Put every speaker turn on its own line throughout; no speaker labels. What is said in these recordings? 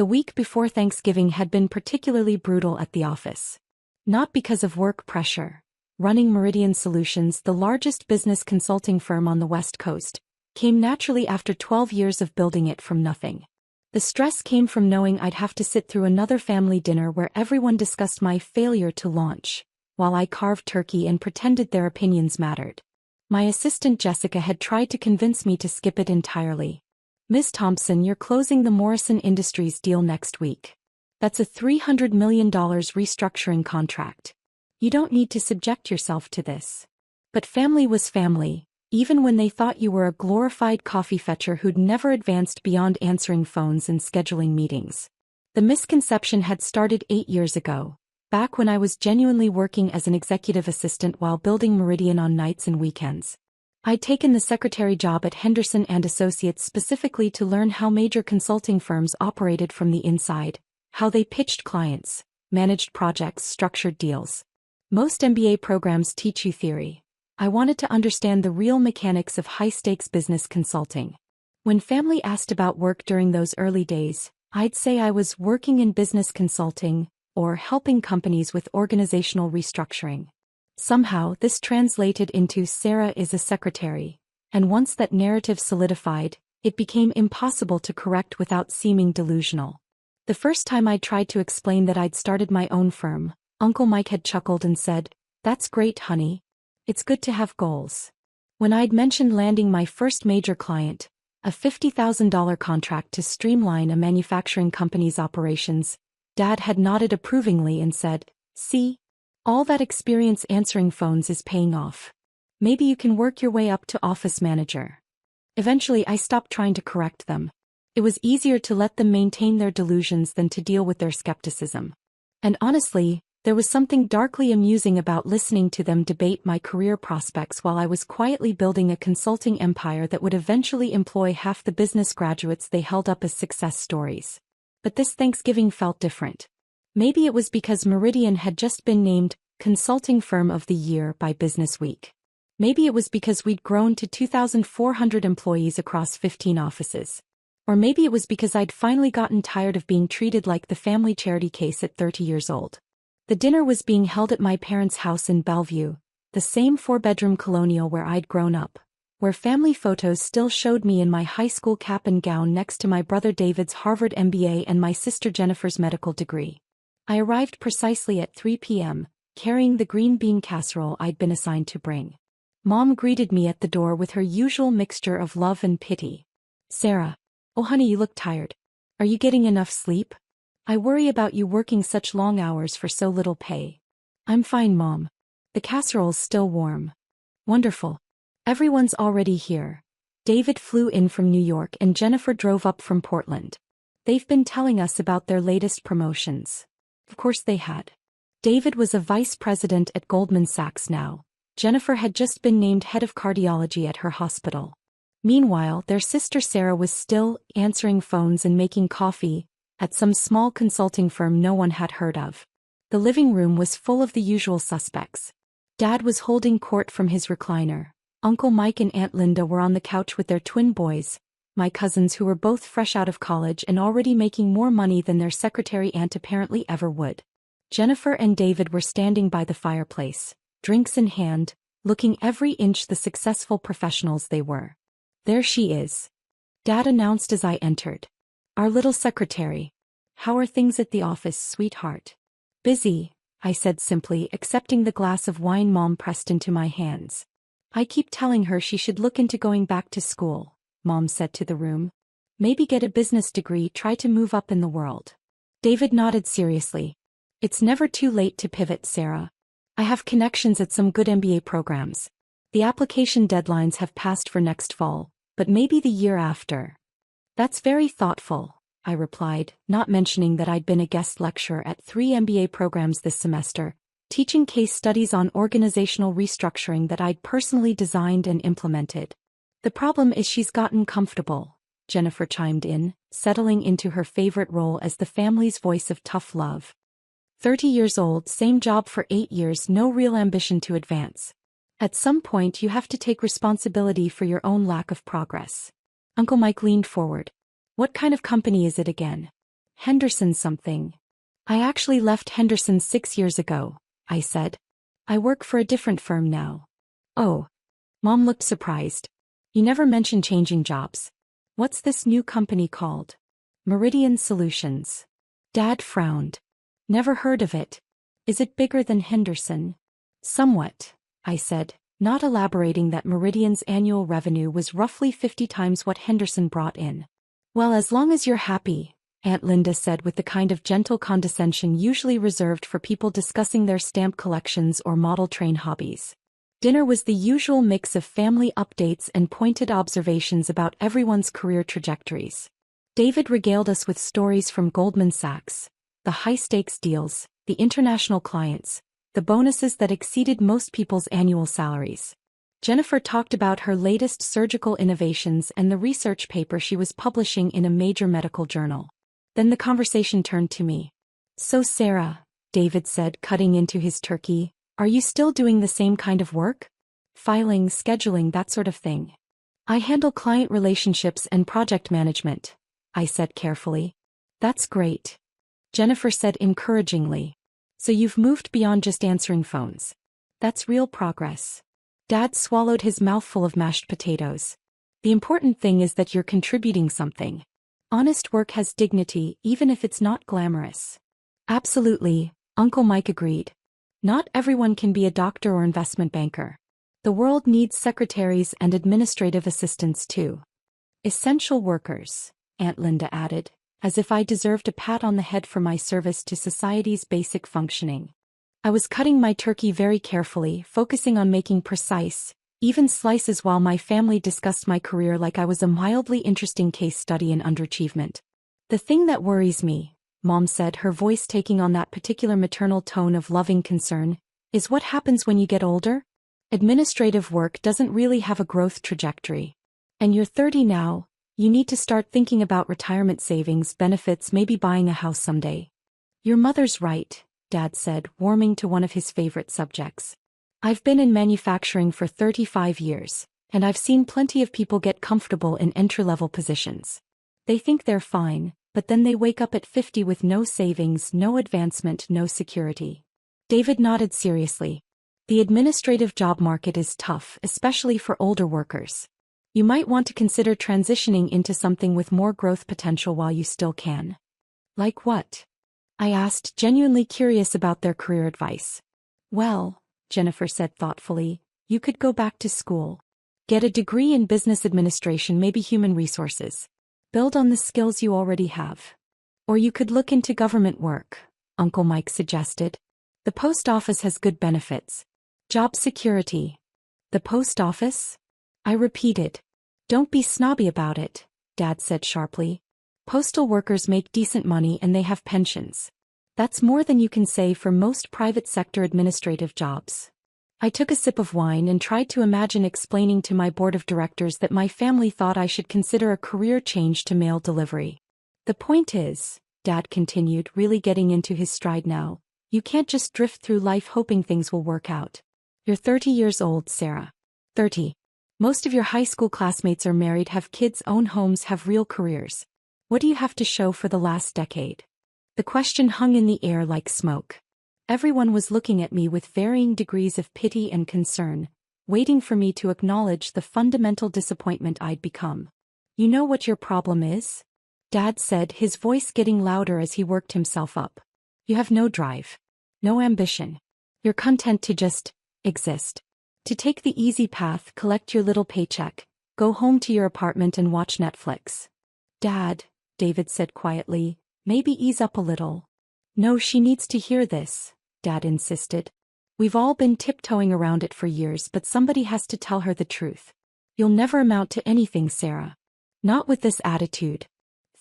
The week before Thanksgiving had been particularly brutal at the office. Not because of work pressure. Running Meridian Solutions, the largest business consulting firm on the West Coast, came naturally after 12 years of building it from nothing. The stress came from knowing I'd have to sit through another family dinner where everyone discussed my failure to launch, while I carved turkey and pretended their opinions mattered. My assistant Jessica had tried to convince me to skip it entirely. "Miss Thompson, you're closing the Morrison Industries deal next week. That's a $300 million restructuring contract. You don't need to subject yourself to this." But family was family, even when they thought you were a glorified coffee fetcher who'd never advanced beyond answering phones and scheduling meetings. The misconception had started 8 years ago, back when I was genuinely working as an executive assistant while building Meridian on nights and weekends. I'd taken the secretary job at Henderson and Associates specifically to learn how major consulting firms operated from the inside, how they pitched clients, managed projects, structured deals. Most MBA programs teach you theory. I wanted to understand the real mechanics of high-stakes business consulting. When family asked about work during those early days, I'd say I was working in business consulting or helping companies with organizational restructuring. Somehow, this translated into "Sarah is a secretary," and once that narrative solidified, it became impossible to correct without seeming delusional. The first time I tried to explain that I'd started my own firm, Uncle Mike had chuckled and said, "That's great, honey. It's good to have goals." When I'd mentioned landing my first major client, a $50,000 contract to streamline a manufacturing company's operations, Dad had nodded approvingly and said, "See? All that experience answering phones is paying off. Maybe you can work your way up to office manager." Eventually I stopped trying to correct them. It was easier to let them maintain their delusions than to deal with their skepticism. And honestly, there was something darkly amusing about listening to them debate my career prospects while I was quietly building a consulting empire that would eventually employ half the business graduates they held up as success stories. But this Thanksgiving felt different. Maybe it was because Meridian had just been named Consulting Firm of the Year by Businessweek. Maybe it was because we'd grown to 2,400 employees across 15 offices. Or maybe it was because I'd finally gotten tired of being treated like the family charity case at 30 years old. The dinner was being held at my parents' house in Bellevue, the same 4-bedroom colonial where I'd grown up, where family photos still showed me in my high school cap and gown next to my brother David's Harvard MBA and my sister Jennifer's medical degree. I arrived precisely at 3 p.m., carrying the green bean casserole I'd been assigned to bring. Mom greeted me at the door with her usual mixture of love and pity. "Sarah. Oh honey, you look tired. Are you getting enough sleep? I worry about you working such long hours for so little pay." "I'm fine, Mom. The casserole's still warm." "Wonderful. Everyone's already here. David flew in from New York and Jennifer drove up from Portland. They've been telling us about their latest promotions." Of course they had. David was a vice president at Goldman Sachs now. Jennifer had just been named head of cardiology at her hospital. Meanwhile, their sister Sarah was still answering phones and making coffee at some small consulting firm no one had heard of. The living room was full of the usual suspects. Dad was holding court from his recliner. Uncle Mike and Aunt Linda were on the couch with their twin boys, my cousins who were both fresh out of college and already making more money than their secretary aunt apparently ever would. Jennifer and David were standing by the fireplace, drinks in hand, looking every inch the successful professionals they were. "There she is," Dad announced as I entered. "Our little secretary. How are things at the office, sweetheart?" "Busy," I said simply, accepting the glass of wine Mom pressed into my hands. "I keep telling her she should look into going back to school," Mom said to the room. "Maybe get a business degree, try to move up in the world." David nodded seriously. "It's never too late to pivot, Sarah. I have connections at some good MBA programs. The application deadlines have passed for next fall, but maybe the year after." "That's very thoughtful," I replied, not mentioning that I'd been a guest lecturer at 3 MBA programs this semester, teaching case studies on organizational restructuring that I'd personally designed and implemented. "The problem is she's gotten comfortable," Jennifer chimed in, settling into her favorite role as the family's voice of tough love. 30 years old, same job for 8 years, no real ambition to advance. At some point you have to take responsibility for your own lack of progress. Uncle Mike leaned forward. "What kind of company is it again?" Henderson something. I actually left Henderson 6 years ago, I said. I work for a different firm now. Oh. Mom looked surprised. You never mentioned changing jobs. What's this new company called? Meridian Solutions. Dad frowned. Never heard of it. Is it bigger than Henderson? Somewhat, I said, not elaborating that Meridian's annual revenue was roughly 50 times what Henderson brought in. Well, as long as you're happy, Aunt Linda said with the kind of gentle condescension usually reserved for people discussing their stamp collections or model train hobbies. Dinner was the usual mix of family updates and pointed observations about everyone's career trajectories. David regaled us with stories from Goldman Sachs, the high-stakes deals, the international clients, the bonuses that exceeded most people's annual salaries. Jennifer talked about her latest surgical innovations and the research paper she was publishing in a major medical journal. Then the conversation turned to me. So Sarah, David said, cutting into his turkey, are you still doing the same kind of work? Filing, scheduling, that sort of thing. I handle client relationships and project management, I said carefully. That's great. Jennifer said encouragingly. So you've moved beyond just answering phones. That's real progress. Dad swallowed his mouthful of mashed potatoes. The important thing is that you're contributing something. Honest work has dignity, even if it's not glamorous. Absolutely, Uncle Mike agreed. Not everyone can be a doctor or investment banker. The world needs secretaries and administrative assistants too. Essential workers, Aunt Linda added, as if I deserved a pat on the head for my service to society's basic functioning. I was cutting my turkey very carefully, focusing on making precise, even slices while my family discussed my career like I was a mildly interesting case study in underachievement. The thing that worries me, Mom said, her voice taking on that particular maternal tone of loving concern, is what happens when you get older? Administrative work doesn't really have a growth trajectory. And you're 30 now, you need to start thinking about retirement savings, benefits, maybe buying a house someday. Your mother's right, Dad said, warming to one of his favorite subjects. I've been in manufacturing for 35 years, and I've seen plenty of people get comfortable in entry-level positions. They think they're fine, but then they wake up at 50 with no savings, no advancement, no security. David nodded seriously. The administrative job market is tough, especially for older workers. You might want to consider transitioning into something with more growth potential while you still can. Like what? I asked, genuinely curious about their career advice. Well, Jennifer said thoughtfully, you could go back to school. Get a degree in business administration, maybe human resources. Build on the skills you already have. Or you could look into government work, Uncle Mike suggested. The post office has good benefits. Job security. The post office? I repeated. Don't be snobby about it, Dad said sharply. Postal workers make decent money and they have pensions. That's more than you can say for most private sector administrative jobs. I took a sip of wine and tried to imagine explaining to my board of directors that my family thought I should consider a career change to mail delivery. The point is, Dad continued, really getting into his stride now, you can't just drift through life hoping things will work out. You're 30 years old, Sarah. 30. Most of your high school classmates are married, have kids, own homes, have real careers. What do you have to show for the last decade? The question hung in the air like smoke. Everyone was looking at me with varying degrees of pity and concern, waiting for me to acknowledge the fundamental disappointment I'd become. You know what your problem is? Dad said, his voice getting louder as he worked himself up. You have no drive. No ambition. You're content to just exist. To take the easy path, collect your little paycheck, go home to your apartment and watch Netflix. Dad, David said quietly, maybe ease up a little. No, she needs to hear this, Dad insisted. We've all been tiptoeing around it for years, but somebody has to tell her the truth. You'll never amount to anything, Sarah. Not with this attitude.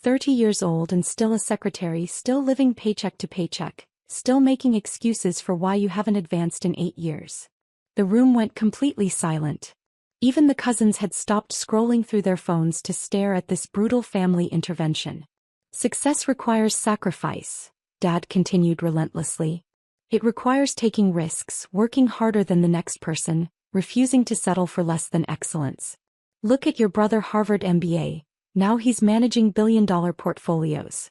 30 years old and still a secretary, still living paycheck to paycheck, still making excuses for why you haven't advanced in 8 years. The room went completely silent. Even the cousins had stopped scrolling through their phones to stare at this brutal family intervention. Success requires sacrifice, Dad continued relentlessly. It requires taking risks, working harder than the next person, refusing to settle for less than excellence. Look at your brother, Harvard MBA, now he's managing billion-dollar portfolios.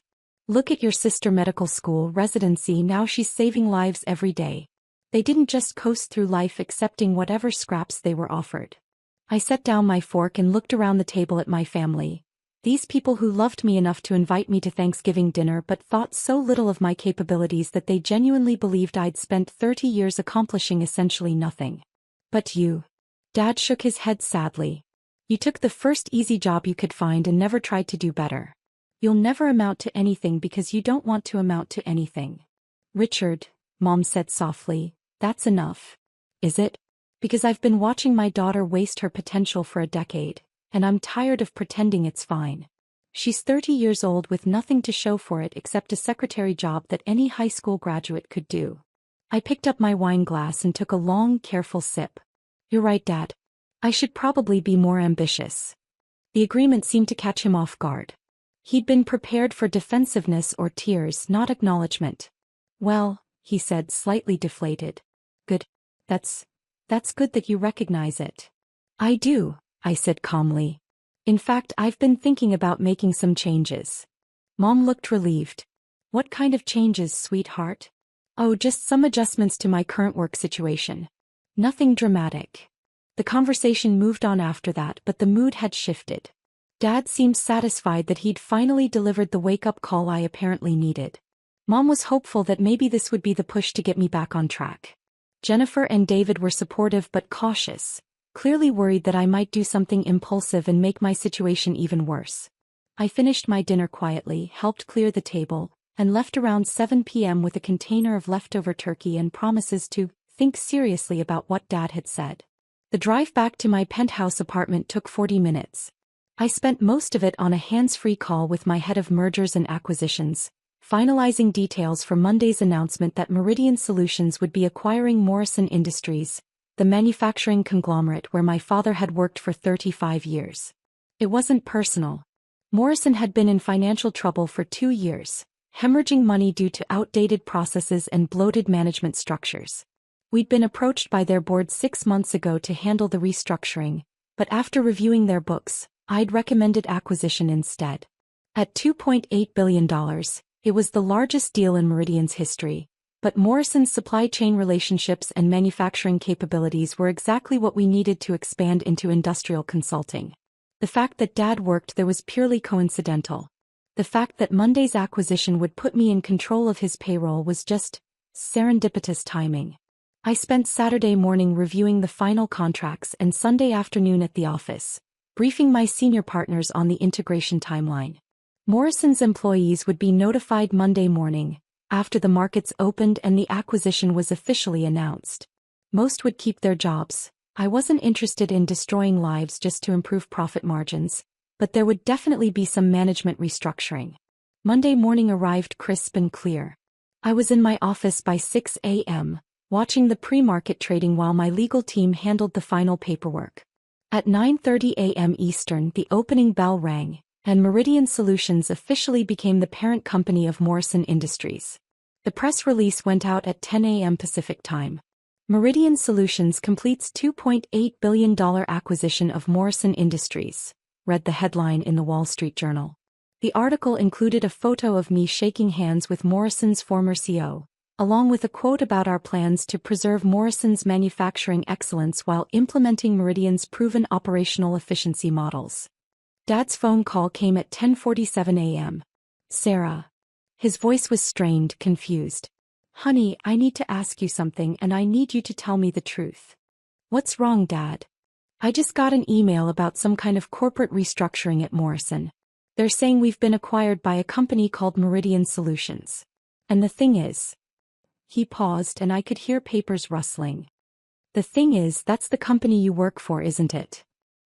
Look at your sister medical school residency, now she's saving lives every day. They didn't just coast through life accepting whatever scraps they were offered. I set down my fork and looked around the table at my family. These people who loved me enough to invite me to Thanksgiving dinner but thought so little of my capabilities that they genuinely believed I'd spent 30 years accomplishing essentially nothing. But you. Dad shook his head sadly. You took the first easy job you could find and never tried to do better. You'll never amount to anything because you don't want to amount to anything. Richard, Mom said softly, that's enough. Is it? Because I've been watching my daughter waste her potential for a decade, and I'm tired of pretending it's fine. She's 30 years old with nothing to show for it except a secretary job that any high school graduate could do. I picked up my wine glass and took a long, careful sip. You're right, Dad. I should probably be more ambitious. The agreement seemed to catch him off guard. He'd been prepared for defensiveness or tears, not acknowledgement. Well, he said, slightly deflated. Good. That's good that you recognize it. I do, I said calmly. In fact, I've been thinking about making some changes. Mom looked relieved. What kind of changes, sweetheart? Oh, just some adjustments to my current work situation. Nothing dramatic. The conversation moved on after that, but the mood had shifted. Dad seemed satisfied that he'd finally delivered the wake-up call I apparently needed. Mom was hopeful that maybe this would be the push to get me back on track. Jennifer and David were supportive but cautious, clearly worried that I might do something impulsive and make my situation even worse. I finished my dinner quietly, helped clear the table, and left around 7 p.m. with a container of leftover turkey and promises to think seriously about what Dad had said. The drive back to my penthouse apartment took 40 minutes. I spent most of it on a hands-free call with my head of mergers and acquisitions, finalizing details for Monday's announcement that Meridian Solutions would be acquiring Morrison Industries, the manufacturing conglomerate where my father had worked for 35 years. It wasn't personal. Morrison had been in financial trouble for 2 years, hemorrhaging money due to outdated processes and bloated management structures. We'd been approached by their board 6 months ago to handle the restructuring, but after reviewing their books, I'd recommended acquisition instead. At $2.8 billion, it was the largest deal in Meridian's history, but Morrison's supply chain relationships and manufacturing capabilities were exactly what we needed to expand into industrial consulting. The fact that Dad worked there was purely coincidental. The fact that Monday's acquisition would put me in control of his payroll was just serendipitous timing. I spent Saturday morning reviewing the final contracts and Sunday afternoon at the office, briefing my senior partners on the integration timeline. Morrison's employees would be notified Monday morning, after the markets opened and the acquisition was officially announced. Most would keep their jobs. I wasn't interested in destroying lives just to improve profit margins, but there would definitely be some management restructuring. Monday morning arrived crisp and clear. I was in my office by 6 a.m., watching the pre-market trading while my legal team handled the final paperwork. At 9:30 a.m. Eastern, the opening bell rang, and Meridian Solutions officially became the parent company of Morrison Industries. The press release went out at 10 a.m. Pacific Time. Meridian Solutions completes $2.8 billion acquisition of Morrison Industries, read the headline in the Wall Street Journal. The article included a photo of me shaking hands with Morrison's former CEO, along with a quote about our plans to preserve Morrison's manufacturing excellence while implementing Meridian's proven operational efficiency models. Dad's phone call came at 10:47 a.m. Sarah. His voice was strained, confused. Honey, I need to ask you something and I need you to tell me the truth. What's wrong, Dad? I just got an email about some kind of corporate restructuring at Morrison. They're saying we've been acquired by a company called Meridian Solutions. And the thing is... He paused and I could hear papers rustling. The thing is, that's the company you work for, isn't it?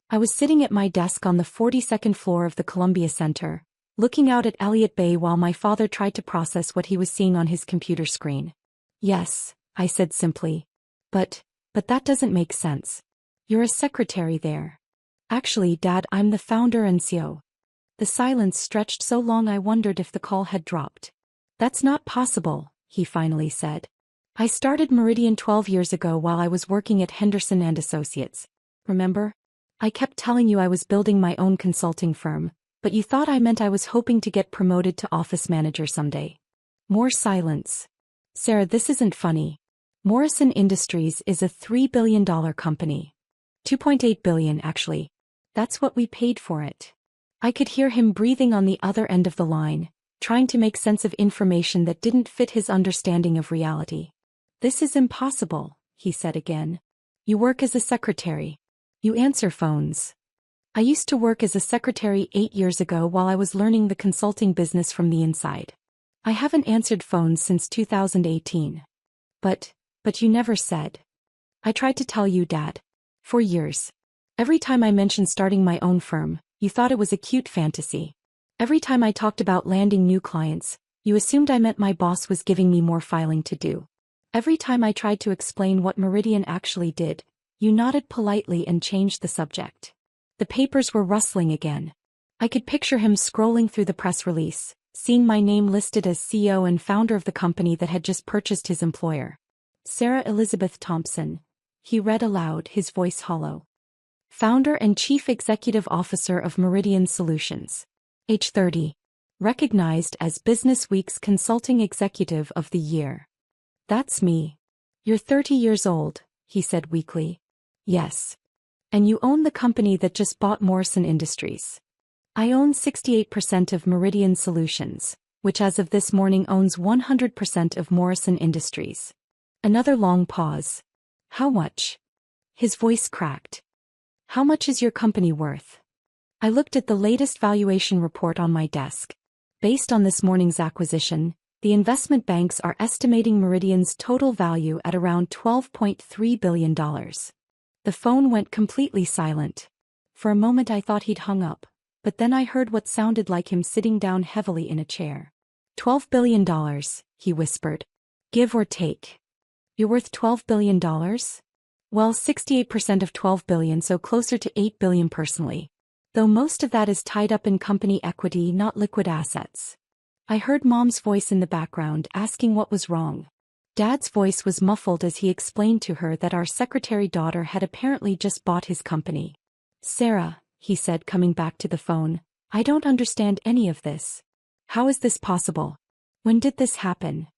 I was sitting at my desk on the 42nd floor of the Columbia Center, looking out at Elliott Bay while my father tried to process what he was seeing on his computer screen. Yes, I said simply. But that doesn't make sense. You're a secretary there. Actually, Dad, I'm the founder and CEO. The silence stretched so long I wondered if the call had dropped. That's not possible, he finally said. I started Meridian 12 years ago while I was working at Henderson and Associates. Remember? I kept telling you I was building my own consulting firm, But you thought I meant I was hoping to get promoted to office manager someday. More silence. Sarah, this isn't funny. Morrison Industries is a $3 billion company. $2.8 billion, actually. That's what we paid for it. I could hear him breathing on the other end of the line, trying to make sense of information that didn't fit his understanding of reality. This is impossible, he said again. You work as a secretary. You answer phones. I used to work as a secretary 8 years ago while I was learning the consulting business from the inside. I haven't answered phones since 2018. But you never said. I tried to tell you, Dad. For years. Every time I mentioned starting my own firm, you thought it was a cute fantasy. Every time I talked about landing new clients, you assumed I meant my boss was giving me more filing to do. Every time I tried to explain what Meridian actually did, you nodded politely and changed the subject. The papers were rustling again. I could picture him scrolling through the press release, seeing my name listed as CEO and founder of the company that had just purchased his employer. Sarah Elizabeth Thompson, he read aloud, his voice hollow. Founder and Chief Executive Officer of Meridian Solutions. Age 30. Recognized as Business Week's Consulting Executive of the Year. That's me. You're 30 years old, he said weakly. Yes. And you own the company that just bought Morrison Industries. I own 68% of Meridian Solutions, which as of this morning owns 100% of Morrison Industries. Another long pause. How much? His voice cracked. How much is your company worth? I looked at the latest valuation report on my desk. Based on this morning's acquisition, the investment banks are estimating Meridian's total value at around $12.3 billion. The phone went completely silent. For a moment I thought he'd hung up, but then I heard what sounded like him sitting down heavily in a chair. $12 billion, he whispered. Give or take. You're worth $12 billion? Well, 68% of $12 billion, so closer to $8 billion personally. Though most of that is tied up in company equity, not liquid assets. I heard Mom's voice in the background asking what was wrong. Dad's voice was muffled as he explained to her that our secretary daughter had apparently just bought his company. Sarah, he said, coming back to the phone, I don't understand any of this. How is this possible? When did this happen?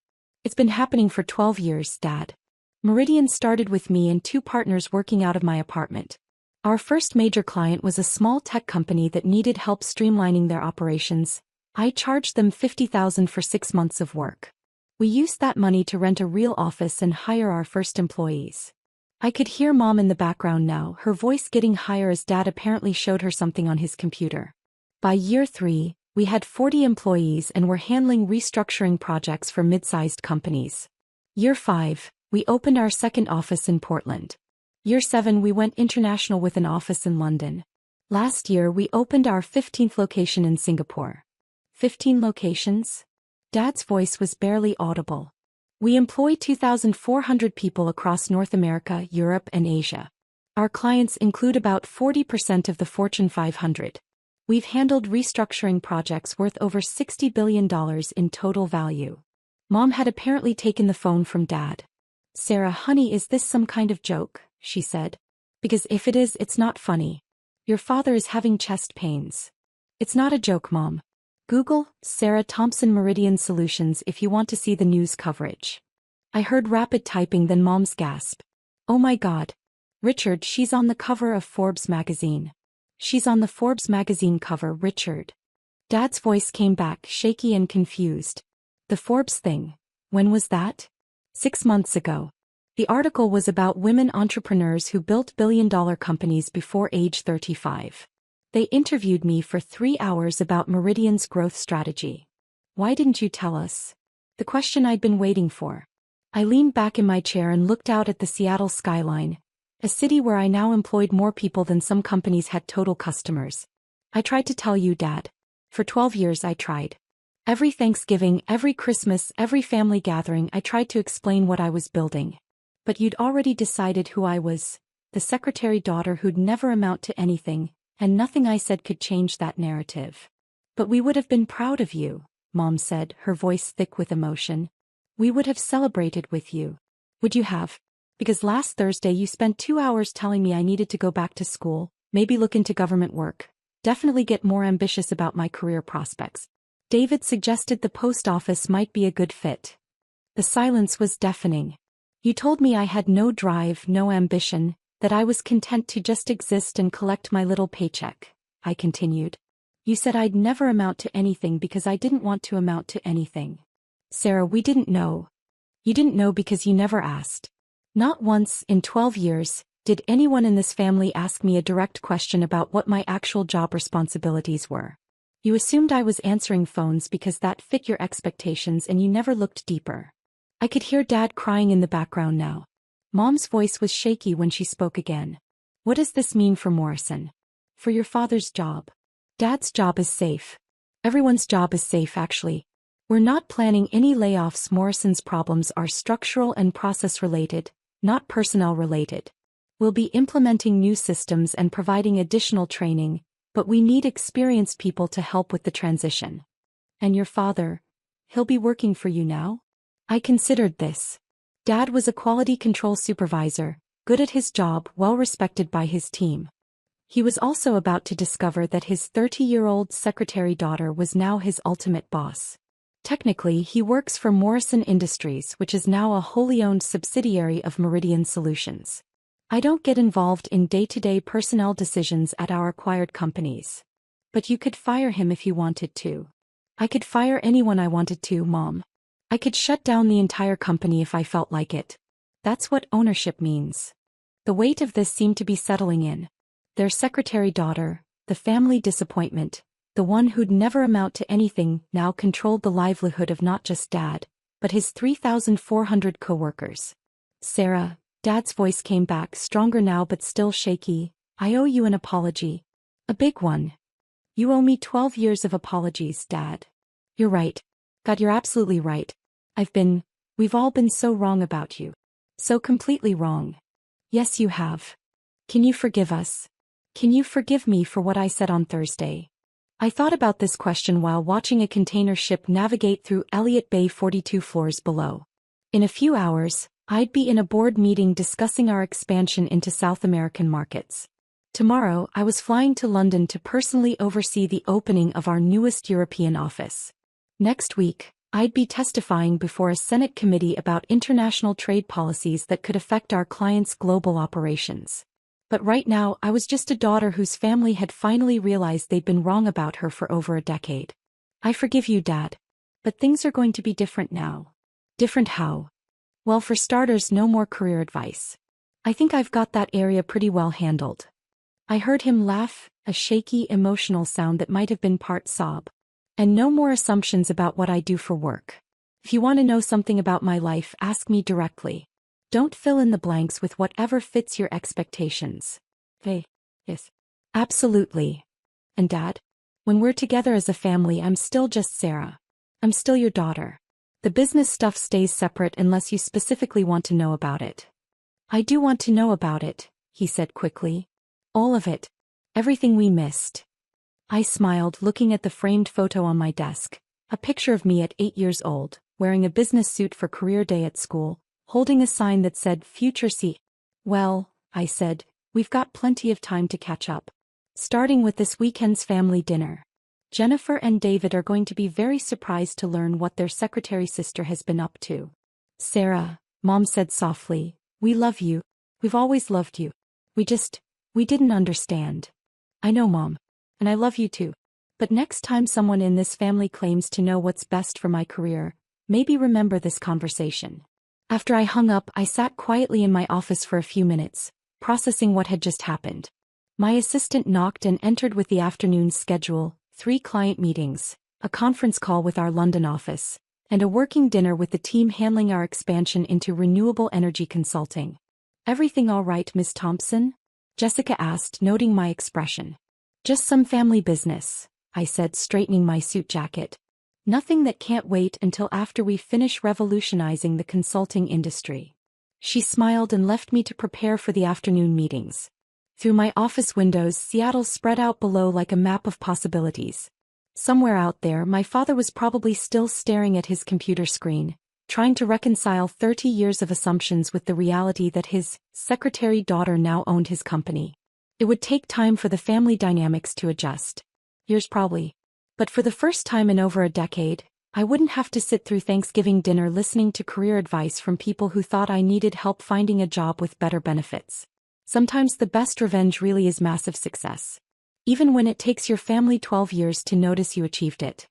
It's been happening for 12 years, Dad. Meridian started with me and 2 partners working out of my apartment. Our first major client was a small tech company that needed help streamlining their operations. I charged them $50,000 for 6 months of work. We used that money to rent a real office and hire our first employees. I could hear Mom in the background now, her voice getting higher as Dad apparently showed her something on his computer. By year 3, we had 40 employees and were handling restructuring projects for mid-sized companies. Year 5, we opened our second office in Portland. Year 7, we went international with an office in London. Last year, we opened our 15th location in Singapore. 15 locations? Dad's voice was barely audible. We employ 2,400 people across North America, Europe, and Asia. Our clients include about 40% of the Fortune 500. We've handled restructuring projects worth over $60 billion in total value. Mom had apparently taken the phone from Dad. Sarah, honey, is this some kind of joke? She said. Because if it is, it's not funny. Your father is having chest pains. It's not a joke, Mom. Google Sarah Thompson Meridian Solutions if you want to see the news coverage. I heard rapid typing, then Mom's gasp. Oh my God. Richard, she's on the cover of Forbes magazine. She's on the Forbes magazine cover, Richard. Dad's voice came back, shaky and confused. The Forbes thing. When was that? 6 months ago. The article was about women entrepreneurs who built billion-dollar companies before age 35. They interviewed me for 3 hours about Meridian's growth strategy. Why didn't you tell us? The question I'd been waiting for. I leaned back in my chair and looked out at the Seattle skyline, a city where I now employed more people than some companies had total customers. I tried to tell you, Dad. For 12 years I tried. Every Thanksgiving, every Christmas, every family gathering I tried to explain what I was building. But you'd already decided who I was, the secretary daughter who'd never amount to anything, and nothing I said could change that narrative. But we would have been proud of you, Mom said, her voice thick with emotion. We would have celebrated with you. Would you have? Because last Thursday you spent 2 hours telling me I needed to go back to school, maybe look into government work. definitely get more ambitious about my career prospects. David suggested the post office might be a good fit. The silence was deafening. You told me I had no drive, no ambition, that I was content to just exist and collect my little paycheck, I continued. You said I'd never amount to anything because I didn't want to amount to anything. Sarah, we didn't know. You didn't know because you never asked. Not once, in 12 years, did anyone in this family ask me a direct question about what my actual job responsibilities were. You assumed I was answering phones because that fit your expectations and you never looked deeper. I could hear Dad crying in the background now. Mom's voice was shaky when she spoke again. What does this mean for Morrison? For your father's job? Dad's job is safe. Everyone's job is safe, actually. We're not planning any layoffs. Morrison's problems are structural and process-related, not personnel-related. We'll be implementing new systems and providing additional training, but we need experienced people to help with the transition. And your father, he'll be working for you now? I considered this. Dad was a quality control supervisor, good at his job, well respected by his team. He was also about to discover that his 30-year-old secretary daughter was now his ultimate boss. Technically, he works for Morrison Industries, which is now a wholly owned subsidiary of Meridian Solutions. I don't get involved in day-to-day personnel decisions at our acquired companies. But you could fire him if you wanted to. I could fire anyone I wanted to, Mom. I could shut down the entire company if I felt like it. That's what ownership means. The weight of this seemed to be settling in. Their secretary daughter, the family disappointment, the one who'd never amount to anything, now controlled the livelihood of not just Dad, but his 3,400 co-workers. Sarah, Dad's voice came back, stronger now but still shaky. I owe you an apology. A big one. You owe me 12 years of apologies, Dad. You're right. God, you're absolutely right. We've all been so wrong about you. So completely wrong. Yes, you have. Can you forgive us? Can you forgive me for what I said on Thursday? I thought about this question while watching a container ship navigate through Elliott Bay 42 floors below. In a few hours, I'd be in a board meeting discussing our expansion into South American markets. Tomorrow, I was flying to London to personally oversee the opening of our newest European office. Next week, I'd be testifying before a Senate committee about international trade policies that could affect our clients' global operations. But right now, I was just a daughter whose family had finally realized they'd been wrong about her for over a decade. I forgive you, Dad. But things are going to be different now. Different how? Well, for starters, no more career advice. I think I've got that area pretty well handled. I heard him laugh, a shaky, emotional sound that might have been part sob. And no more assumptions about what I do for work. If you want to know something about my life, ask me directly. Don't fill in the blanks with whatever fits your expectations. Hey, yes. Absolutely. And Dad? When we're together as a family, I'm still just Sarah. I'm still your daughter. The business stuff stays separate unless you specifically want to know about it. I do want to know about it, he said quickly. All of it. Everything we missed. I smiled, looking at the framed photo on my desk, a picture of me at 8 years old, wearing a business suit for career day at school, holding a sign that said Future C. Well, I said, we've got plenty of time to catch up. Starting with this weekend's family dinner. Jennifer and David are going to be very surprised to learn what their secretary sister has been up to. Sarah, Mom said softly, we love you. We've always loved you. We didn't understand. I know, Mom. And I love you too. But next time someone in this family claims to know what's best for my career, maybe remember this conversation. After I hung up, I sat quietly in my office for a few minutes, processing what had just happened. My assistant knocked and entered with the afternoon's schedule, 3 client meetings, a conference call with our London office, and a working dinner with the team handling our expansion into renewable energy consulting. Everything all right, Miss Thompson? Jessica asked, noting my expression. Just some family business, I said, straightening my suit jacket. Nothing that can't wait until after we finish revolutionizing the consulting industry. She smiled and left me to prepare for the afternoon meetings. Through my office windows, Seattle spread out below like a map of possibilities. Somewhere out there, my father was probably still staring at his computer screen, trying to reconcile 30 years of assumptions with the reality that his secretary daughter now owned his company. It would take time for the family dynamics to adjust. Years probably. But for the first time in over a decade, I wouldn't have to sit through Thanksgiving dinner listening to career advice from people who thought I needed help finding a job with better benefits. Sometimes the best revenge really is massive success. Even when it takes your family 12 years to notice you achieved it.